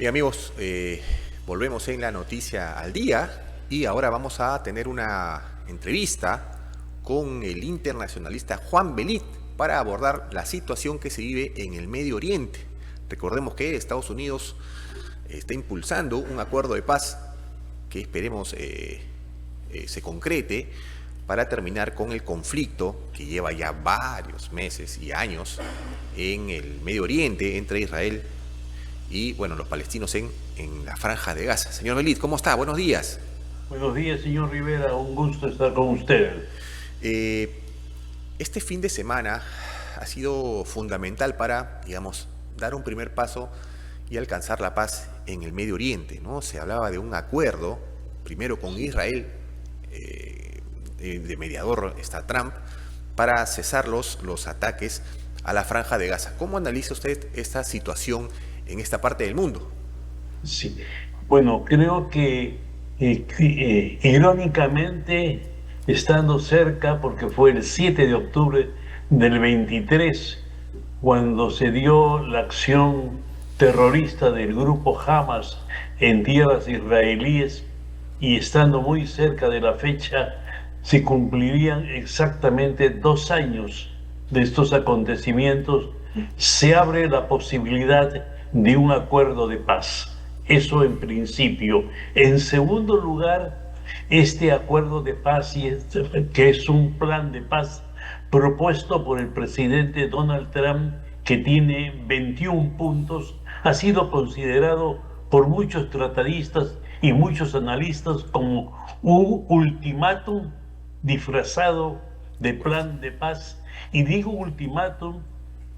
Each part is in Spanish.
Bien amigos, volvemos en la noticia al día y ahora vamos a tener una entrevista con el internacionalista Juan Belit para abordar la situación que se vive en el Medio Oriente. Recordemos que Estados Unidos está impulsando un acuerdo de paz que esperemos se concrete para terminar con el conflicto que lleva ya varios meses y años en el Medio Oriente entre Israel y bueno, los palestinos en la Franja de Gaza. Señor Belit, ¿cómo está? Buenos días. Buenos días, señor Rivera. Un gusto estar con usted. Este fin de semana ha sido fundamental para, digamos, dar un primer paso y alcanzar la paz en el Medio Oriente, ¿no? Se hablaba de un acuerdo, primero con Israel, de mediador está Trump, para cesar los ataques a la Franja de Gaza. ¿Cómo analiza usted esta situación en esta parte del mundo? Sí. Bueno, creo que irónicamente, estando cerca, porque fue el 7 de octubre del 23, cuando se dio la acción terrorista del grupo Hamas en tierras israelíes, y estando muy cerca de la fecha, se cumplirían exactamente 2 años de estos acontecimientos, se abre la posibilidad de un acuerdo de paz. Eso en principio. En segundo lugar, este acuerdo de paz, que es un plan de paz propuesto por el presidente Donald Trump, que tiene 21 puntos, ha sido considerado por muchos tratadistas y muchos analistas como un ultimátum disfrazado de plan de paz. Y digo ultimátum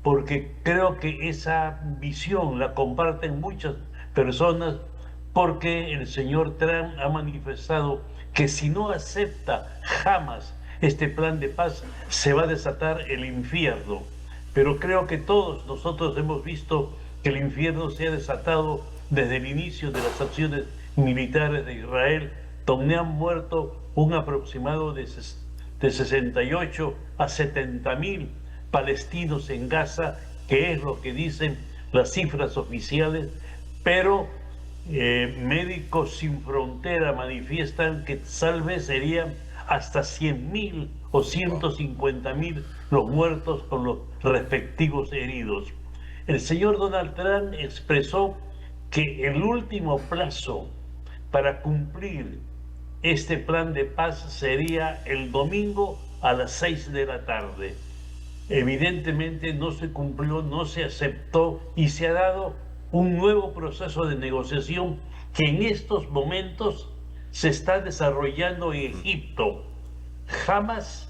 porque creo que esa visión la comparten muchas personas, porque el señor Trump ha manifestado que si no acepta jamás este plan de paz, se va a desatar el infierno. Pero creo que todos nosotros hemos visto que el infierno se ha desatado desde el inicio de las acciones militares de Israel, donde han muerto un aproximado de 68 a 70.000 palestinos en Gaza, que es lo que dicen las cifras oficiales, pero Médicos Sin Frontera manifiestan que tal vez serían hasta 100.000 o 150.000 los muertos con los respectivos heridos. El señor Donald Trump expresó que el último plazo para cumplir este plan de paz sería el domingo a las 6 de la tarde. Evidentemente no se cumplió, no se aceptó, y se ha dado un nuevo proceso de negociación que en estos momentos se está desarrollando en Egipto. Hamas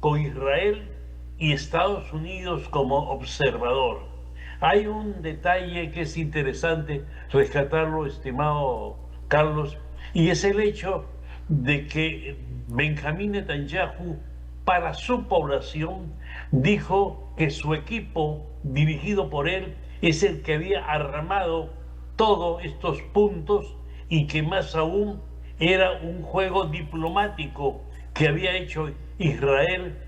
con Israel y Estados Unidos como observador. Hay un detalle que es interesante rescatarlo, estimado Carlos, y es el hecho de que Benjamín Netanyahu, para su población, dijo que su equipo, dirigido por él, es el que había armado todos estos puntos, y que más aún era un juego diplomático que había hecho Israel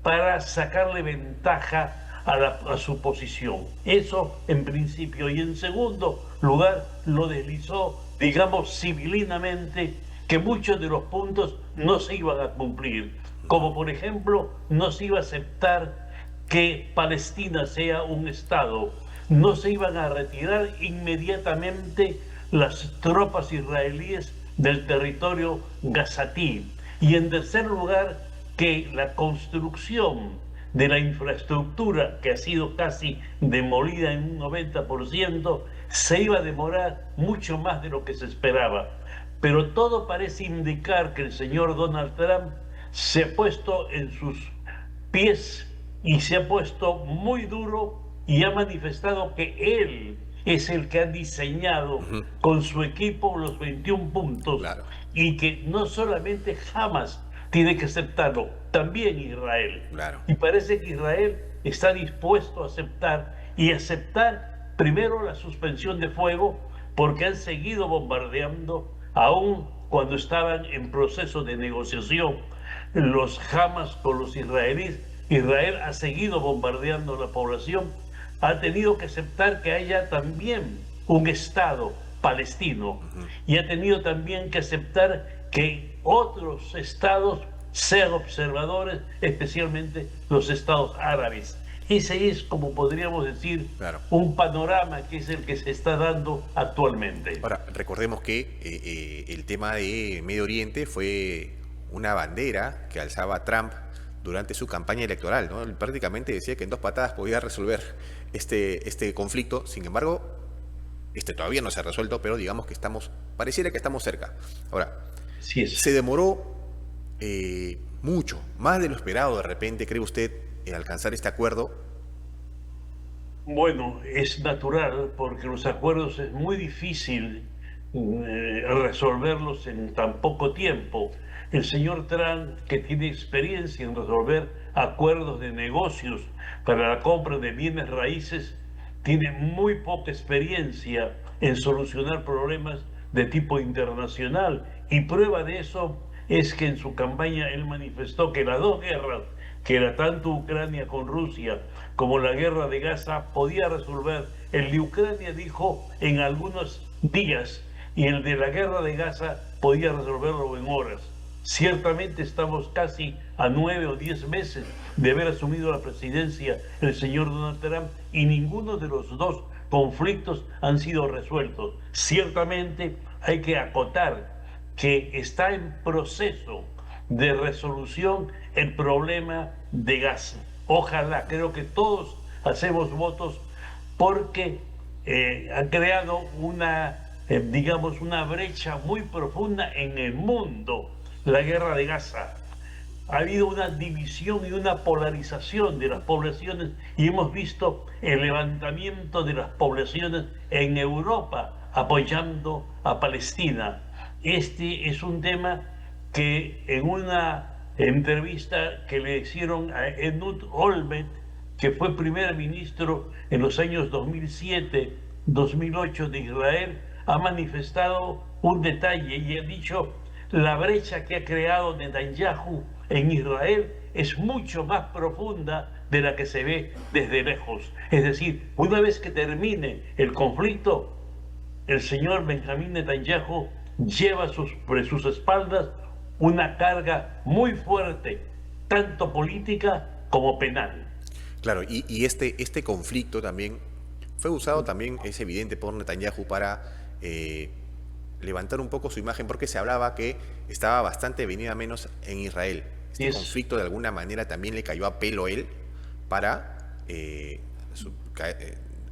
para sacarle ventaja a su posición. Eso en principio. Y en segundo lugar, lo deslizó, digamos, civilinamente, que muchos de los puntos no se iban a cumplir. Como por ejemplo, no se iba a aceptar que Palestina sea un Estado. No se iban a retirar inmediatamente las tropas israelíes del territorio gazatí. Y en tercer lugar, que la construcción de la infraestructura, que ha sido casi demolida en un 90%, se iba a demorar mucho más de lo que se esperaba. Pero todo parece indicar que el señor Donald Trump se ha puesto en sus pies y se ha puesto muy duro, y ha manifestado que él es el que ha diseñado con su equipo los 21 puntos, Claro. y que no solamente Hamas tiene que aceptarlo, también Israel. Claro. Y parece que Israel está dispuesto a aceptar, y aceptar primero la suspensión de fuego, porque han seguido bombardeando aún cuando estaban en proceso de negociación los Hamas con los israelíes. Israel ha seguido bombardeando la población, ha tenido que aceptar que haya también un Estado palestino y ha tenido también que aceptar que otros estados sean observadores, especialmente los estados árabes. Ese es, como podríamos decir, Claro. un panorama que es el que se está dando actualmente. Ahora, recordemos que el tema de Medio Oriente fue una bandera que alzaba Trump durante su campaña electoral, ¿no? Él prácticamente decía que en 2 patadas podía resolver este conflicto. Sin embargo, todavía no se ha resuelto, pero digamos que pareciera que estamos cerca. Ahora, Así es. se demoró mucho, más de lo esperado de repente, ¿cree usted, en alcanzar este acuerdo? Bueno, es natural porque los acuerdos es muy difícil resolverlos en tan poco tiempo. El señor Trump, que tiene experiencia en resolver acuerdos de negocios para la compra de bienes raíces, tiene muy poca experiencia en solucionar problemas de tipo internacional. Y prueba de eso es que en su campaña él manifestó que las 2 guerras, que era tanto Ucrania con Rusia como la guerra de Gaza, podía resolver. El de Ucrania dijo en algunos días y el de la guerra de Gaza podía resolverlo en horas. Ciertamente estamos casi a 9 o 10 meses de haber asumido la presidencia el señor Donald Trump y ninguno de los 2 conflictos han sido resueltos. Ciertamente hay que acotar que está en proceso de resolución el problema de Gaza. Ojalá, creo que todos hacemos votos porque ha creado digamos, una brecha muy profunda en el mundo, la guerra de Gaza. Ha habido una división y una polarización de las poblaciones y hemos visto el levantamiento de las poblaciones en Europa apoyando a Palestina. Este es un tema que en una entrevista que le hicieron a Ehud Olmert, que fue primer ministro en los años 2007-2008 de Israel, ha manifestado un detalle y ha dicho: la brecha que ha creado Netanyahu en Israel es mucho más profunda de la que se ve desde lejos. Es decir, una vez que termine el conflicto, el señor Benjamín Netanyahu lleva sobre sus espaldas una carga muy fuerte, tanto política como penal. Claro, y este conflicto también fue usado también, es evidente, por Netanyahu para levantar un poco su imagen, porque se hablaba que estaba bastante venida menos en Israel. Este conflicto de alguna manera también le cayó a pelo a él para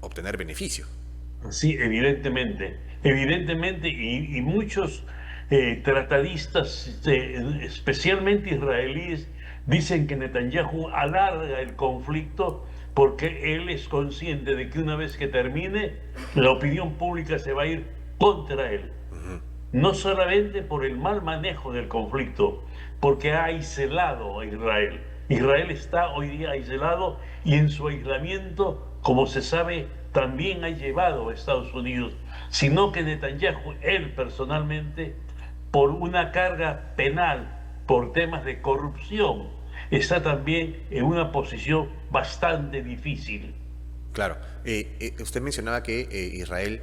obtener beneficio. Sí, evidentemente, y muchos tratadistas, especialmente israelíes, dicen que Netanyahu alarga el conflicto porque él es consciente de que una vez que termine, la opinión pública se va a ir contra él. No solamente por el mal manejo del conflicto, porque ha aislado a Israel. Israel está hoy día aislado y en su aislamiento, como se sabe, también ha llevado a Estados Unidos, sino que Netanyahu, él personalmente, por una carga penal, por temas de corrupción, está también en una posición bastante difícil. Claro, usted mencionaba que Israel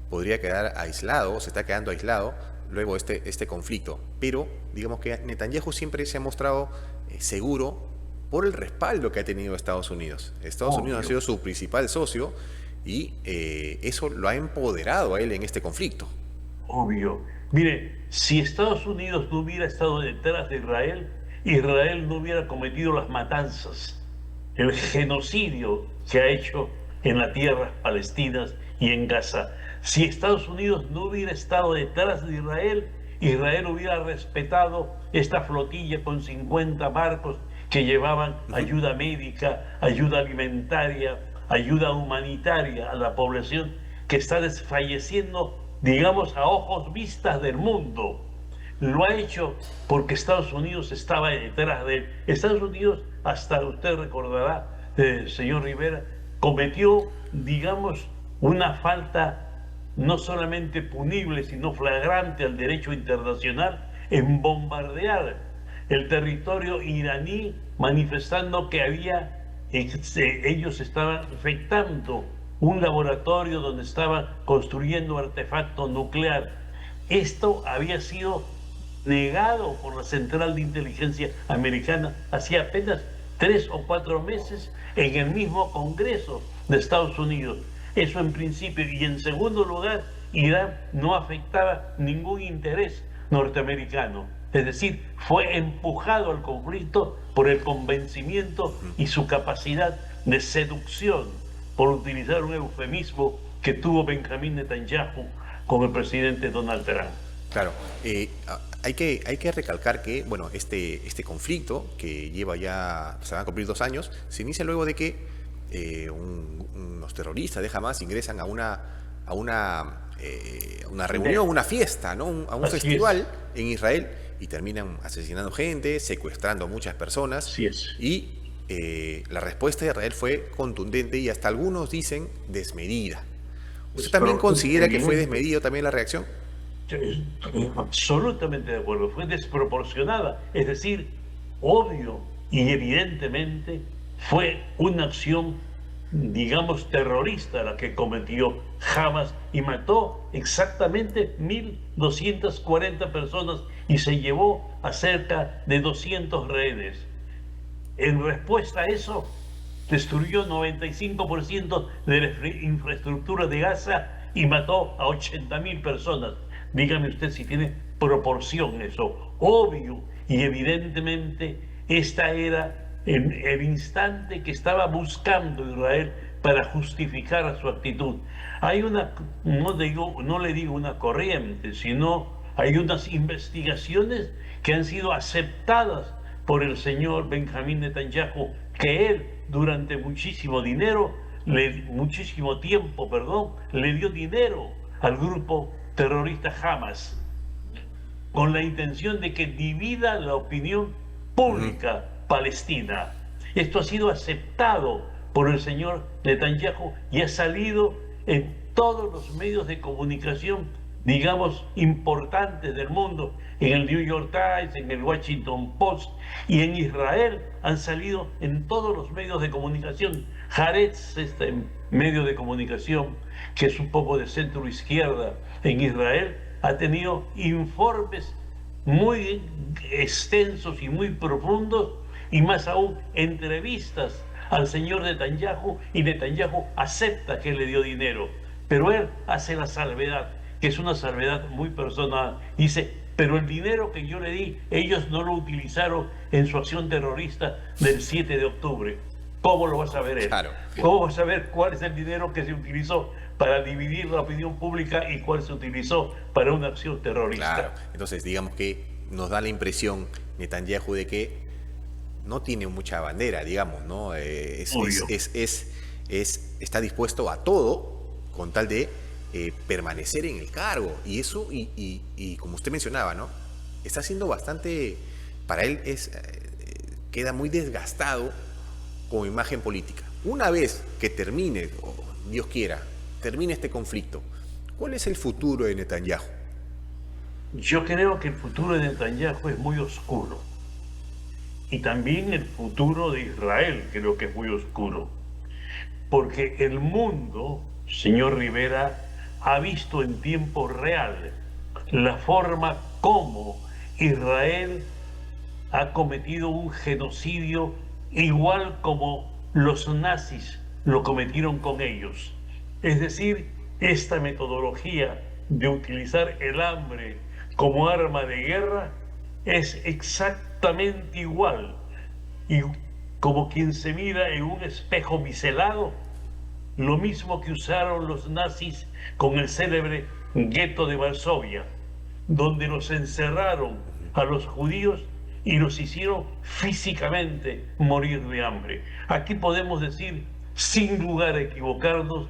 podría quedar aislado, se está quedando aislado luego de este conflicto, pero digamos que Netanyahu siempre se ha mostrado seguro por el respaldo que ha tenido Estados Unidos. Estados Unidos ha sido su principal socio y eso lo ha empoderado a él en este conflicto. Obvio. Mire, si Estados Unidos no hubiera estado detrás de Israel, Israel no hubiera cometido las matanzas, el genocidio que ha hecho en las tierras palestinas y en Gaza. Si Estados Unidos no hubiera estado detrás de Israel, Israel hubiera respetado esta flotilla con 50 barcos que llevaban ayuda médica, ayuda alimentaria, ayuda humanitaria a la población que está desfalleciendo, digamos, a ojos vistas del mundo. Lo ha hecho porque Estados Unidos estaba detrás de él. Estados Unidos, hasta usted recordará, señor Rivera, cometió, digamos, una falta no solamente punible, sino flagrante al derecho internacional en bombardear el territorio iraní, manifestando que ellos estaban afectando un laboratorio donde estaban construyendo artefacto nuclear. Esto había sido negado por la Central de Inteligencia Americana hacía apenas 3 o 4 meses en el mismo Congreso de Estados Unidos. Eso en principio. Y en segundo lugar, Irán no afectaba ningún interés norteamericano. Es decir, fue empujado al conflicto por el convencimiento y su capacidad de seducción, por utilizar un eufemismo que tuvo Benjamín Netanyahu con el presidente Donald Trump. Claro, hay que recalcar que, bueno, este conflicto, que lleva ya, se van a cumplir 2 años, se inicia luego de que unos terroristas de Hamas ingresan a una reunión, una fiesta, ¿no? A un festival en Israel, y terminan asesinando gente, secuestrando a muchas personas. Así es. Y la respuesta de Israel fue contundente y hasta algunos dicen desmedida. ¿Usted también considera que fue desmedido también la reacción? Absolutamente de acuerdo, fue desproporcionada, es decir, obvio y evidentemente fue una acción, digamos, terrorista la que cometió Hamas y mató exactamente 1.240 personas y se llevó a cerca de 200 rehenes. En respuesta a eso, destruyó 95% de la infraestructura de Gaza y mató a 80.000 personas. Dígame usted si tiene proporción eso. Obvio y evidentemente esta era el instante que estaba buscando Israel para justificar su actitud. Hay una, no le digo una corriente, sino hay unas investigaciones que han sido aceptadas por el señor Benjamín Netanyahu, que él durante muchísimo tiempo, le dio dinero al grupo terrorista Hamas, con la intención de que divida la opinión pública palestina. Esto ha sido aceptado por el señor Netanyahu y ha salido en todos los medios de comunicación, digamos, importantes del mundo, en el New York Times, en el Washington Post, y en Israel han salido en todos los medios de comunicación. Haaretz, este medio de comunicación que es un poco de centro izquierda en Israel, ha tenido informes muy extensos y muy profundos, y más aún entrevistas al señor Netanyahu, y Netanyahu acepta que él le dio dinero, pero él hace la salvedad, que es una salvedad muy personal. Dice, pero el dinero que yo le di, ellos no lo utilizaron en su acción terrorista del 7 de octubre. ¿Cómo lo va a saber él? Claro. ¿Cómo va a saber cuál es el dinero que se utilizó para dividir la opinión pública y cuál se utilizó para una acción terrorista? Claro. Entonces, digamos que nos da la impresión, Netanyahu, de que no tiene mucha bandera, digamos, ¿no? Está dispuesto a todo con tal de permanecer en el cargo. Y eso, y como usted mencionaba, ¿no? Está siendo bastante, para él queda muy desgastado como imagen política. Una vez que termine, Dios quiera, termine este conflicto, ¿cuál es el futuro de Netanyahu? Yo creo que el futuro de Netanyahu es muy oscuro. Y también el futuro de Israel creo que es muy oscuro. Porque el mundo, señor Rivera, ha visto en tiempo real la forma como Israel ha cometido un genocidio igual como los nazis lo cometieron con ellos. Es decir, esta metodología de utilizar el hambre como arma de guerra es exactamente igual. Y como quien se mira en un espejo biselado, lo mismo que usaron los nazis con el célebre gueto de Varsovia, donde los encerraron a los judíos y los hicieron físicamente morir de hambre. Aquí podemos decir, sin lugar a equivocarnos,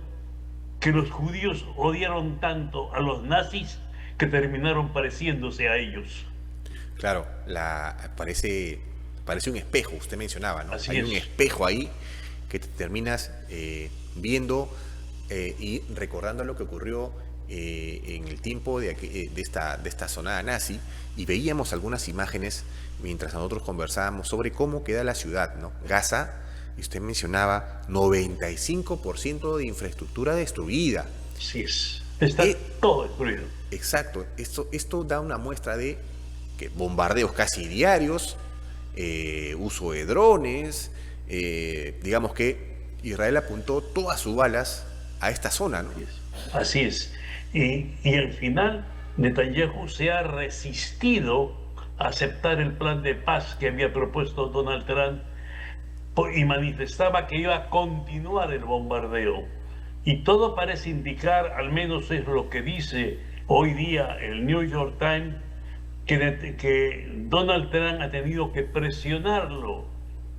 que los judíos odiaron tanto a los nazis que terminaron pareciéndose a ellos. Claro, parece un espejo, usted mencionaba, ¿no? Así Hay es. un espejo ahí que te terminas viendo y recordando lo que ocurrió en el tiempo de esta zona nazi, y veíamos algunas imágenes mientras nosotros conversábamos sobre cómo queda la ciudad, ¿no? Gaza y usted mencionaba 95% de infraestructura destruida. Así es. Está todo destruido. Exacto. Esto da una muestra de que bombardeos casi diarios, uso de drones, digamos que Israel apuntó todas sus balas a esta zona, ¿no? Así es. Y al final, Netanyahu se ha resistido a aceptar el plan de paz que había propuesto Donald Trump y manifestaba que iba a continuar el bombardeo. Y todo parece indicar, al menos es lo que dice hoy día el New York Times, que Donald Trump ha tenido que presionarlo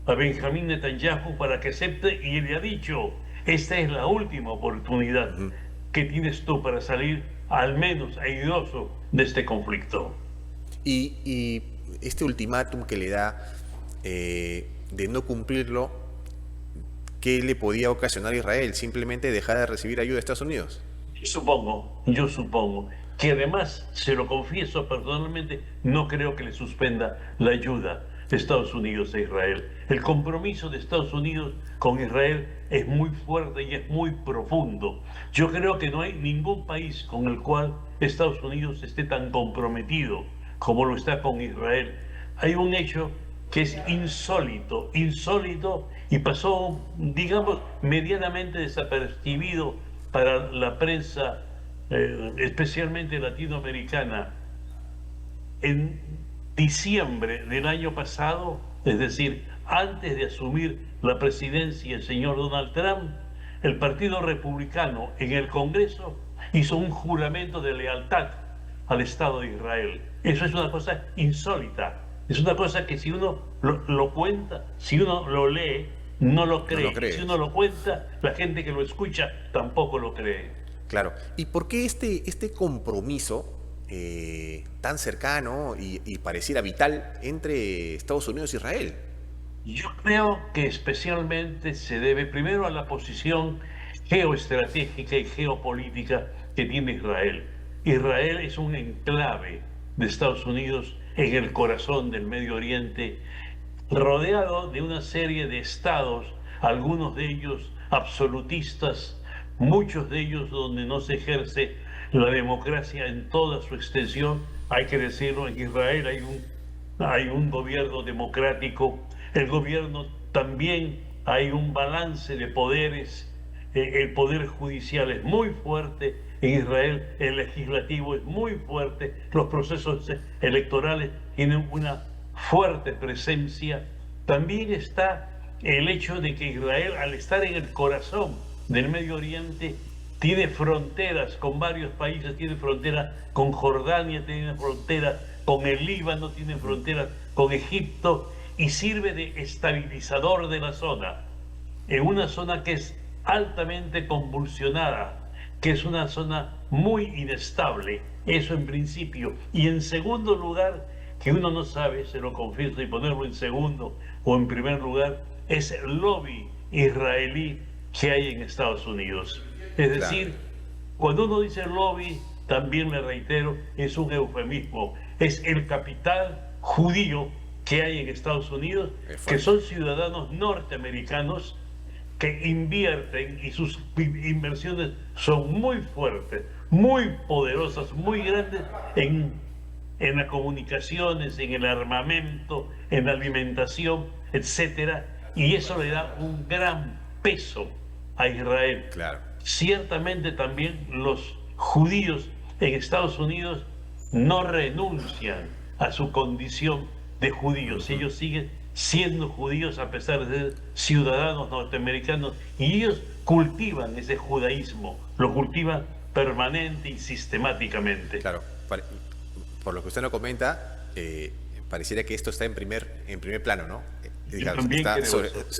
a Benjamín Netanyahu para que acepte, y le ha dicho, esta es la última oportunidad que tienes tú para salir al menos airoso de este conflicto. Y este ultimátum que le da de no cumplirlo, ¿qué le podía ocasionar a Israel? ¿Simplemente dejar de recibir ayuda de Estados Unidos? Yo supongo que además, se lo confieso personalmente, no creo que le suspenda la ayuda de Estados Unidos a Israel. El compromiso de Estados Unidos con Israel es muy fuerte y es muy profundo. Yo creo que no hay ningún país con el cual Estados Unidos esté tan comprometido como lo está con Israel. Hay un hecho que es insólito y pasó, digamos, medianamente desapercibido para la prensa, especialmente latinoamericana. En diciembre del año pasado, es decir, antes de asumir la presidencia el señor Donald Trump, el Partido Republicano en el Congreso hizo un juramento de lealtad al Estado de Israel. Eso es una cosa insólita. Es una cosa que si uno lo cuenta, si uno lo lee, no lo cree. No lo cree. Si uno lo cuenta, la gente que lo escucha tampoco lo cree. Claro. ¿Y por qué este compromiso tan cercano y pareciera vital entre Estados Unidos e Israel? Yo creo que especialmente se debe primero a la posición geoestratégica y geopolítica que tiene Israel. Israel es un enclave de Estados Unidos en el corazón del Medio Oriente, rodeado de una serie de estados, algunos de ellos absolutistas, muchos de ellos donde no se ejerce la democracia en toda su extensión. Hay que decirlo, en Israel hay un gobierno democrático, el gobierno también hay un balance de poderes, el poder judicial es muy fuerte en Israel, el legislativo es muy fuerte, los procesos electorales tienen una fuerte presencia. También está el hecho de que Israel, al estar en el corazón del Medio Oriente, tiene fronteras con varios países, tiene frontera con Jordania, tiene frontera con el Líbano, tiene frontera con Egipto y sirve de estabilizador de la zona, en una zona que es altamente convulsionada, que es una zona muy inestable, eso en principio. Y en segundo lugar, que uno no sabe, se lo confieso, y ponerlo en segundo o en primer lugar, es el lobby israelí que hay en Estados Unidos. Es decir, cuando uno dice lobby, también le reitero, es un eufemismo, es el capital judío que hay en Estados Unidos, que son ciudadanos norteamericanos que invierten y sus inversiones son muy fuertes, muy poderosas, muy grandes en las comunicaciones, en el armamento, en la alimentación, etcétera, y eso le da un gran peso a Israel. Claro. Ciertamente también los judíos en Estados Unidos no renuncian a su condición de judíos. Ellos siguen siendo judíos a pesar de ser ciudadanos norteamericanos y ellos cultivan ese judaísmo, lo cultivan permanente y sistemáticamente. Claro, por lo que usted nos comenta, pareciera que esto está en primer plano, ¿no? Digamos,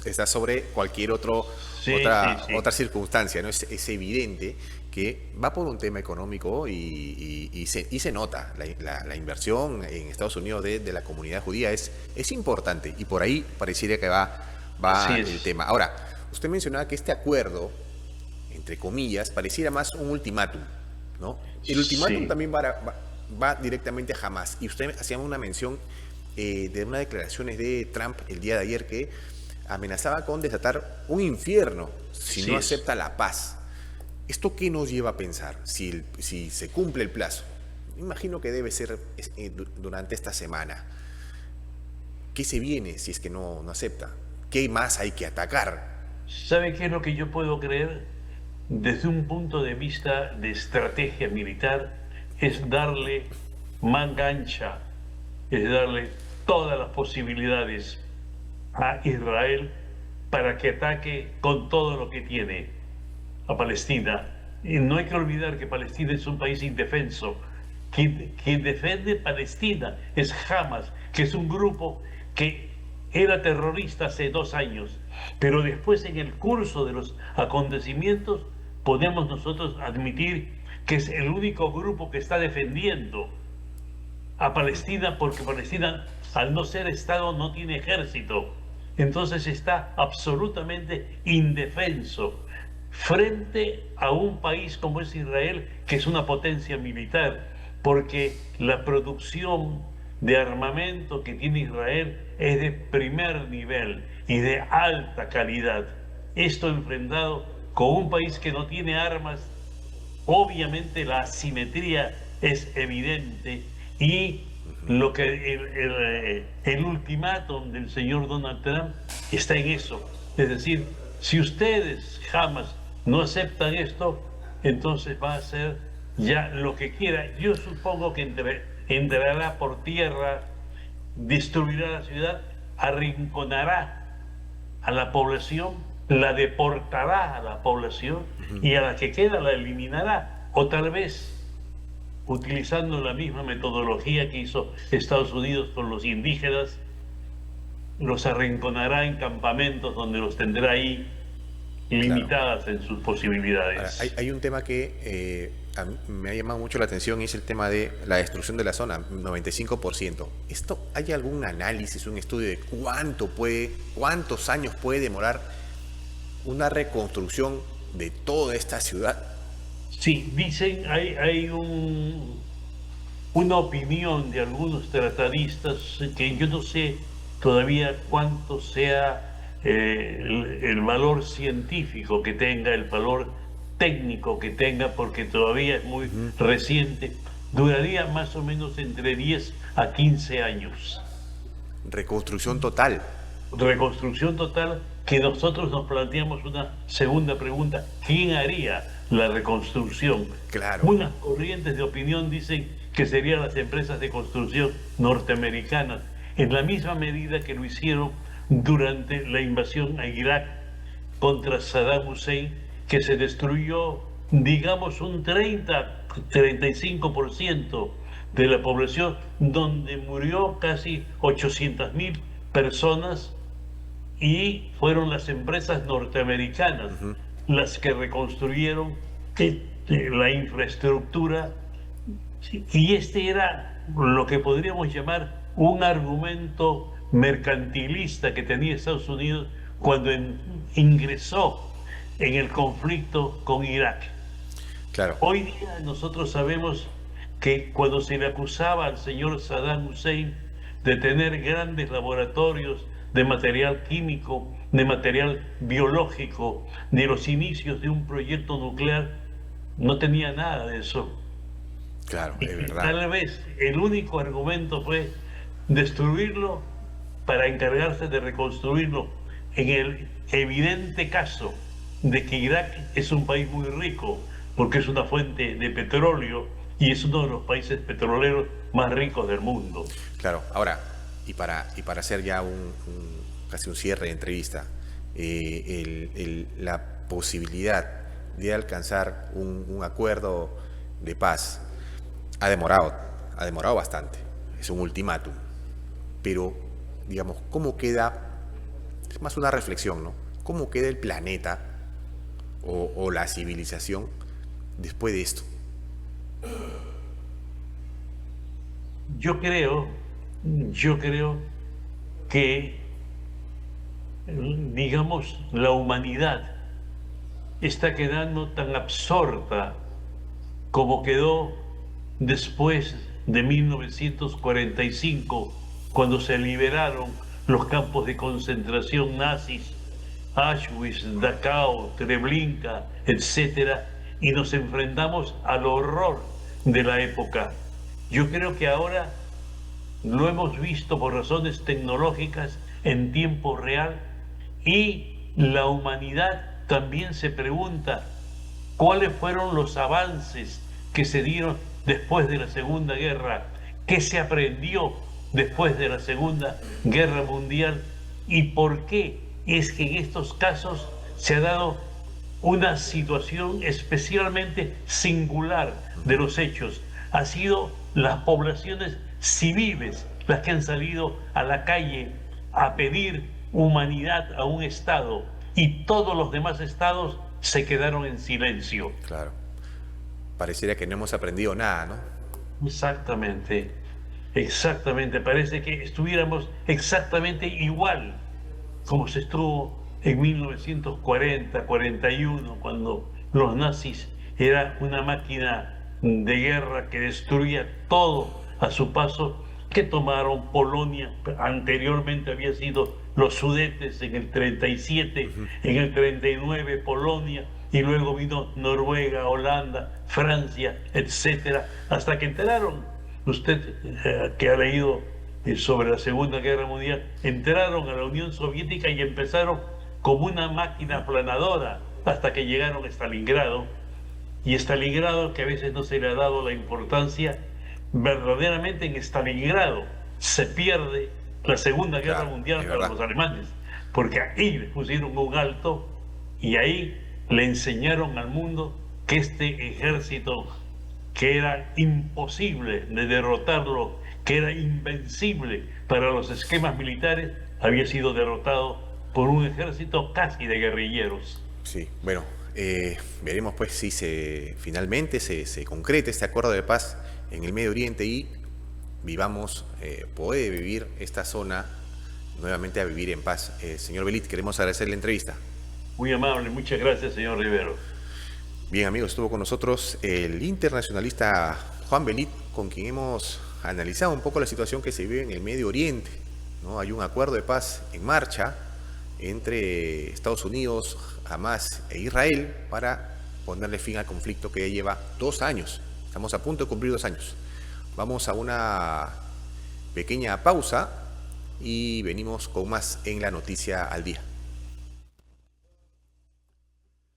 está sobre cualquier otra circunstancia, ¿no? Es evidente que va por un tema económico y se nota la inversión en Estados Unidos de la comunidad judía es importante y por ahí pareciera que va el tema. Ahora, usted mencionaba que este acuerdo, entre comillas, pareciera más un ultimátum, ¿no? El ultimátum también va directamente a Hamás y usted hacía una mención de unas declaraciones de Trump el día de ayer que amenazaba con desatar un infierno si Así no es. acepta la paz. ¿Esto qué nos lleva a pensar si se cumple el plazo? Imagino que debe ser durante esta semana. ¿Qué se viene si es que no acepta? ¿Qué más hay que atacar? ¿Sabe qué es lo que yo puedo creer? Desde un punto de vista de estrategia militar, es darle manga ancha, es darle todas las posibilidades a Israel para que ataque con todo lo que tiene a Palestina. Y no hay que olvidar que Palestina es un país indefenso. Quien defiende Palestina es Hamas, que es un grupo que era terrorista hace 2 años, pero después en el curso de los acontecimientos podemos nosotros admitir que es el único grupo que está defendiendo a Palestina, porque Palestina, al no ser Estado, no tiene ejército. Entonces está absolutamente indefenso frente a un país como es Israel, que es una potencia militar, porque la producción de armamento que tiene Israel es de primer nivel y de alta calidad. Esto enfrentado con un país que no tiene armas, obviamente la asimetría es evidente y lo que el ultimátum del señor Donald Trump está en eso. Es decir, si ustedes jamás no aceptan esto, entonces va a ser ya lo que quiera. Yo supongo que entrará por tierra, destruirá la ciudad, arrinconará a la población, la deportará a la población y a la que queda la eliminará. O tal vez utilizando la misma metodología que hizo Estados Unidos con los indígenas, los arrinconará en campamentos donde los tendrá ahí Claro. limitadas en sus Ahora, posibilidades. hay un tema que a mí me ha llamado mucho la atención y es el tema de la destrucción de la zona, 95%. ¿Hay algún análisis, un estudio de cuántos años puede demorar una reconstrucción de toda esta ciudad? Sí, dicen, hay una opinión de algunos tratadistas que yo no sé todavía cuánto sea el valor científico que tenga, el valor técnico que tenga, porque todavía es muy reciente. Duraría más o menos entre 10 a 15 años. Reconstrucción total. Reconstrucción total, que nosotros nos planteamos una segunda pregunta: ¿quién haría la reconstrucción? Claro. Unas corrientes de opinión dicen que serían las empresas de construcción norteamericanas, en la misma medida que lo hicieron durante la invasión a Irak contra Saddam Hussein, que se destruyó, digamos, un 35% de la población, donde murió casi 800.000 personas, y fueron las empresas norteamericanas las que reconstruyeron la infraestructura. Y este era lo que podríamos llamar un argumento mercantilista que tenía Estados Unidos cuando ingresó en el conflicto con Irak. Claro. Hoy día nosotros sabemos que cuando se le acusaba al señor Saddam Hussein de tener grandes laboratorios de material químico, de material biológico, de los inicios de un proyecto nuclear, no tenía nada de eso. Claro, Y es verdad. tal vez el único argumento fue destruirlo para encargarse de reconstruirlo, en el evidente caso de que Irak es un país muy rico, porque es una fuente de petróleo y es uno de los países petroleros más ricos del mundo. Claro, ahora, y para hacer ya casi un cierre de entrevista, la posibilidad de alcanzar un acuerdo de paz ha demorado bastante, es un ultimátum, pero digamos, ¿cómo queda? Es más una reflexión, ¿no? ¿Cómo queda el planeta o la civilización después de esto? Yo creo que, digamos, la humanidad está quedando tan absorta como quedó después de 1945, cuando se liberaron los campos de concentración nazis, Auschwitz, Dachau, Treblinka, etc. Y nos enfrentamos al horror de la época. Yo creo que ahora lo hemos visto por razones tecnológicas en tiempo real y la humanidad también se pregunta cuáles fueron los avances que se dieron después de la Segunda Guerra, qué se aprendió después de la Segunda Guerra Mundial y por qué es que en estos casos se ha dado una situación especialmente singular de los hechos. Ha sido las poblaciones civiles las que han salido a la calle a pedir humanidad a un Estado y todos los demás estados se quedaron en silencio. Claro. Pareciera que no hemos aprendido nada, ¿no? Exactamente, exactamente. Parece que estuviéramos exactamente igual como se estuvo en 1940, 41, cuando los nazis era una máquina de guerra que destruía todo a su paso, que tomaron Polonia, anteriormente había sido los Sudetes en el 37, en el 39 Polonia, y luego vino Noruega, Holanda, Francia, etcétera, hasta que enteraron, usted que ha leído sobre la Segunda Guerra Mundial, entraron a la Unión Soviética y empezaron como una máquina aplanadora hasta que llegaron a Stalingrado. Y Stalingrado, que a veces no se le ha dado la importancia, verdaderamente en Stalingrado se pierde la Segunda Guerra Mundial para los alemanes, porque ahí les pusieron un alto y ahí le enseñaron al mundo que este ejército, que era imposible de derrotarlo, que era invencible para los esquemas militares, había sido derrotado por un ejército casi de guerrilleros. Sí, bueno, veremos pues si finalmente se concreta este acuerdo de paz en el Medio Oriente y puede vivir esta zona nuevamente a vivir en paz. Señor Belit, queremos agradecer la entrevista. Muy amable, muchas gracias, señor Rivero. Bien, amigos, estuvo con nosotros el internacionalista Juan Belit, con quien hemos analizado un poco la situación que se vive en el Medio Oriente, ¿no? Hay un acuerdo de paz en marcha entre Estados Unidos, Hamas e Israel para ponerle fin al conflicto que ya lleva 2 años. Estamos a punto de cumplir 2 años. Vamos a una pequeña pausa y venimos con más en la Noticia al Día.